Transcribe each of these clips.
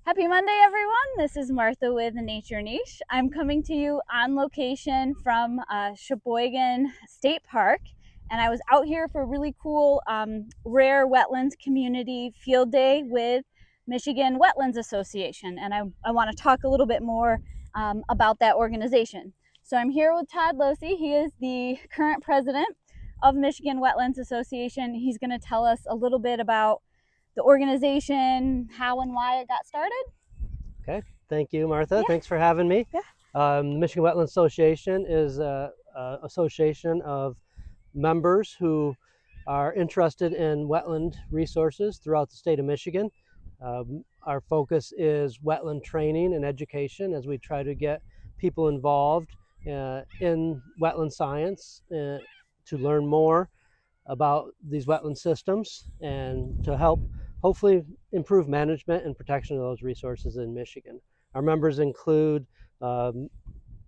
Happy Monday, everyone. This is Martha with Nature Niche. I'm coming to you on location from Sheboygan State Park, and I was out here for a really cool rare wetlands community field day with Michigan Wetlands Association, and I want to talk a little bit more about that organization. So I'm here with Todd Losee. He is the current president of Michigan Wetlands Association. He's going to tell us a little bit about the organization, how and why it got started. Okay, thank you, Martha. Yeah. Thanks for having me. Yeah. The Michigan Wetlands Association is an association of members who are interested in wetland resources throughout the state of Michigan. Our focus is wetland training and education as we try to get people involved in wetland science to learn more about these wetland systems and to help hopefully improve management and protection of those resources in Michigan. Our members include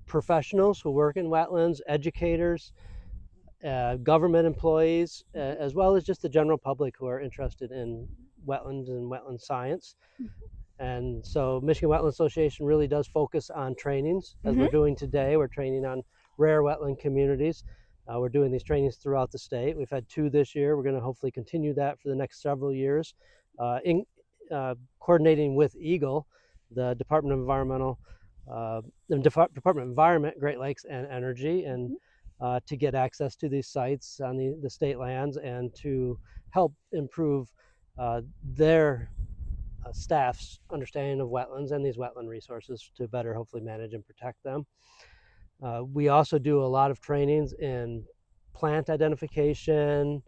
professionals who work in wetlands, educators, government employees, as well as just the general public who are interested in wetlands and wetland science. And so Michigan Wetlands Association really does focus on trainings, as we're doing today. We're training on rare wetland communities. We're doing these trainings throughout the state. We've had 2 this year. We're going to hopefully continue that for the next several years, coordinating with EGLE, the Department of Environment, Great Lakes and Energy, and to get access to these sites on the state lands and to help improve their staff's understanding of wetlands and these wetland resources to better hopefully manage and protect them. We also do a lot of trainings in plant identification.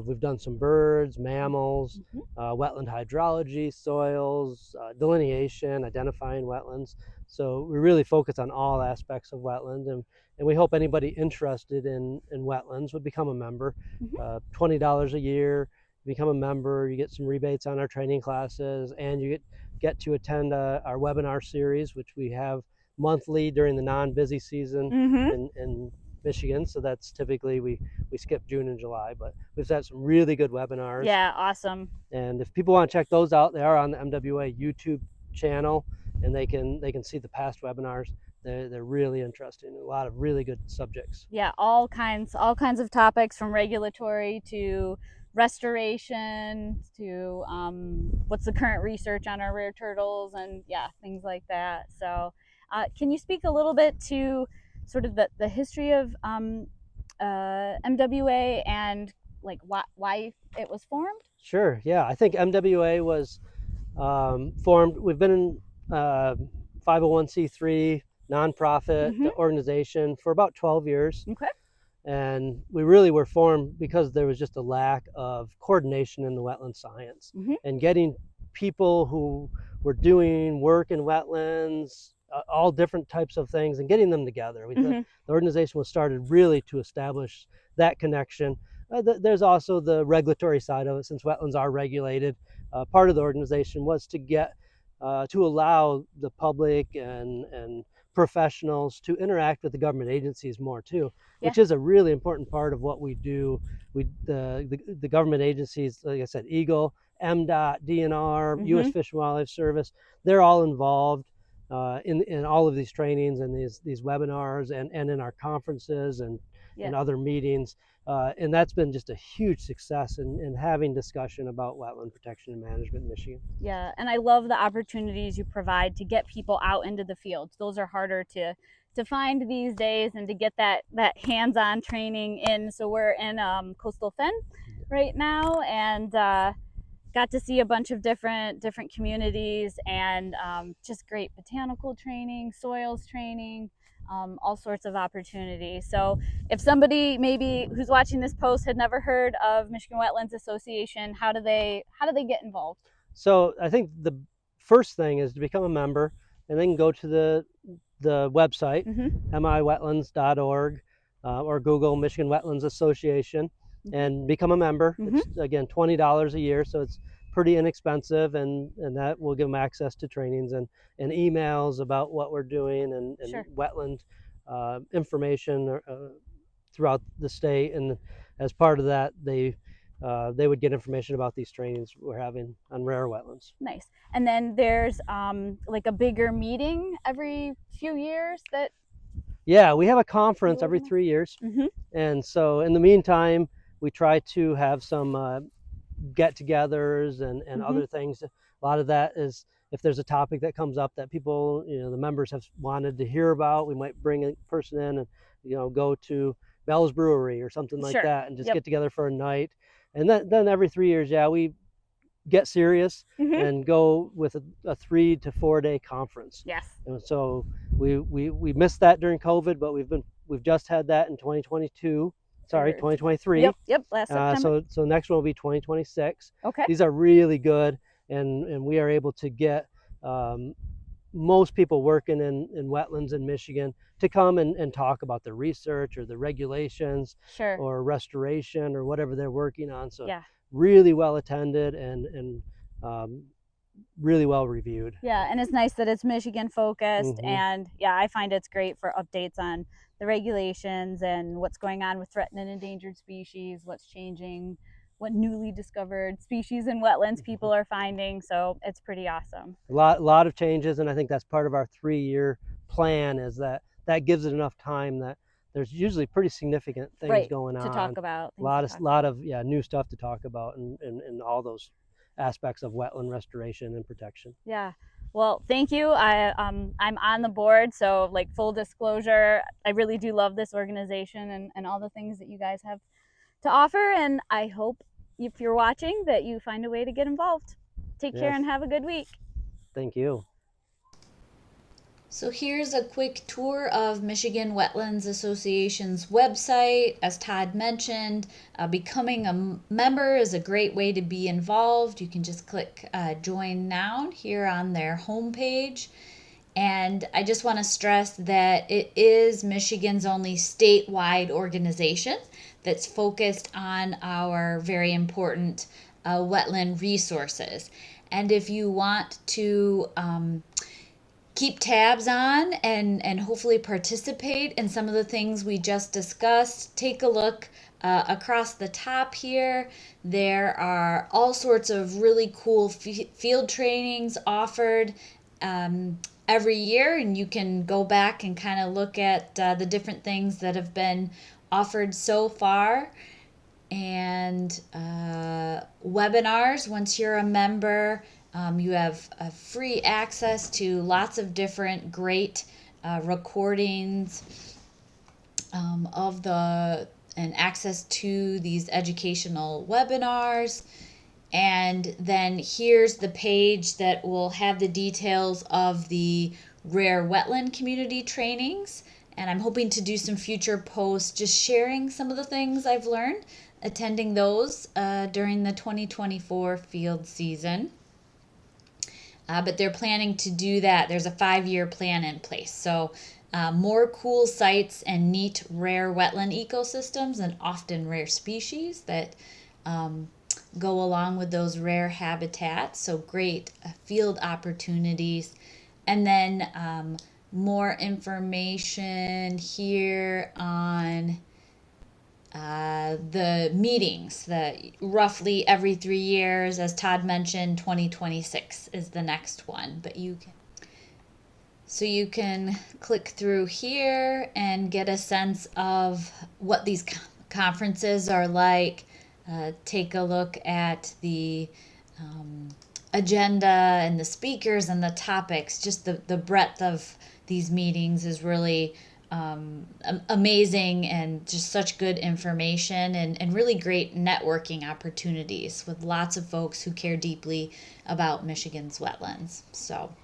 We've done some birds, mammals, wetland hydrology, soils, delineation, identifying wetlands. So we really focus on all aspects of wetland, and we hope anybody interested in wetlands would become a member. $20 a year, become a member, you get some rebates on our training classes, and you get to attend our webinar series, which we have monthly during the non-busy season in Michigan. So that's typically we skip June and July, but we've had some really good webinars. Yeah, awesome. And if people want to check those out, they are on the MWA YouTube channel, and they can see the past webinars. They're really interesting. A lot of really good subjects. Yeah, all kinds of topics, from regulatory to restoration to what's the current research on our rare turtles, and yeah, things like that. So can you speak a little bit to sort of the history of MWA and like why it was formed? Sure. Yeah, I think MWA was formed. We've been in 501c3 nonprofit organization for about 12 years. Okay. And we really were formed because there was just a lack of coordination in the wetland science and getting people who were doing work in wetlands, all different types of things, and getting them together. The organization was started really to establish that connection. There's also the regulatory side of it, since wetlands are regulated. Part of the organization was to get to allow the public and professionals to interact with the government agencies more too, which is a really important part of what we do. The government agencies, like I said, EGLE, MDOT, DNR, U.S. Fish and Wildlife Service, they're all involved in all of these trainings and these webinars and in our conferences and other meetings. And that's been just a huge success in having discussion about wetland protection and management in Michigan. Yeah, and I love the opportunities you provide to get people out into the fields. Those are harder to find these days, and to get that hands-on training in. So we're in Coastal Fen right now, and got to see a bunch of different communities, and just great botanical training, soils training, all sorts of opportunities. So if somebody maybe who's watching this post had never heard of Michigan Wetlands Association, how do they get involved? So I think the first thing is to become a member, and then go to the website, miwetlands.org, or Google Michigan Wetlands Association, and become a member. It's again $20 a year, so it's pretty inexpensive, and that will give them access to trainings and emails about what we're doing and wetland information throughout the state. And as part of that, they they would get information about these trainings we're having on rare wetlands. Nice. And then there's like a bigger meeting every few years that. Yeah, we have a conference every 3 years. Mm-hmm. And so in the meantime, we try to have some get-togethers and Mm-hmm. other things. A lot of that is if there's a topic that comes up that people, the members have wanted to hear about, we might bring a person in and, go to Bell's Brewery or something like Sure. that and just Yep. get together for a night. And then every 3 years, yeah, we get serious Mm-hmm. and go with a 3 to 4 day conference. Yes. And so we missed that during COVID, but we've just had that in 2022. Sorry, 2023. Yep. Last September. So next one will be 2026. Okay. These are really good, and we are able to get most people working in wetlands in Michigan to come and talk about the research or the regulations, Sure. or restoration or whatever they're working on. So yeah. Really well attended and really well reviewed. Yeah, and it's nice that it's Michigan focused. Mm-hmm. And yeah, I find it's great for updates on the regulations and what's going on with threatened and endangered species, what's changing, what newly discovered species and wetlands people are finding. So it's pretty awesome. A lot of changes, and I think that's part of our 3-year plan, is that gives it enough time that there's usually pretty significant things going on to talk about. A lot of new stuff to talk about in all those aspects of wetland restoration and protection. Yeah. Well, thank you. I'm on the board, so like full disclosure, I really do love this organization and all the things that you guys have to offer, and I hope if you're watching that you find a way to get involved. Take care and have a good week. Thank you. So here's a quick tour of Michigan Wetlands Association's website. As Todd mentioned, becoming a member is a great way to be involved. You can just click Join Now here on their homepage. And I just want to stress that it is Michigan's only statewide organization that's focused on our very important wetland resources. And if you want to keep tabs on and hopefully participate in some of the things we just discussed, take a look across the top here. There are all sorts of really cool field trainings offered every year, and you can go back and kind of look at the different things that have been offered so far. And webinars, once you're a member, you have free access to lots of different great recordings and access to these educational webinars. And then here's the page that will have the details of the rare wetland community trainings. And I'm hoping to do some future posts just sharing some of the things I've learned attending those during the 2024 field season. But they're planning to do that. There's a 5-year plan in place. So more cool sites and neat rare wetland ecosystems and often rare species that go along with those rare habitats. So great field opportunities. And then more information here on the meetings, roughly every 3 years. As Todd mentioned, 2026 is the next one, but you can click through here and get a sense of what these conferences are like. Take a look at the agenda and the speakers and the topics. Just the breadth of these meetings is really amazing, and just such good information and really great networking opportunities with lots of folks who care deeply about Michigan's wetlands. So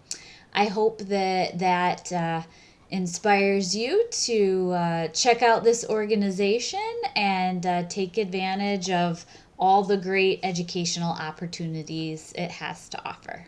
I hope that inspires you to check out this organization and take advantage of all the great educational opportunities it has to offer.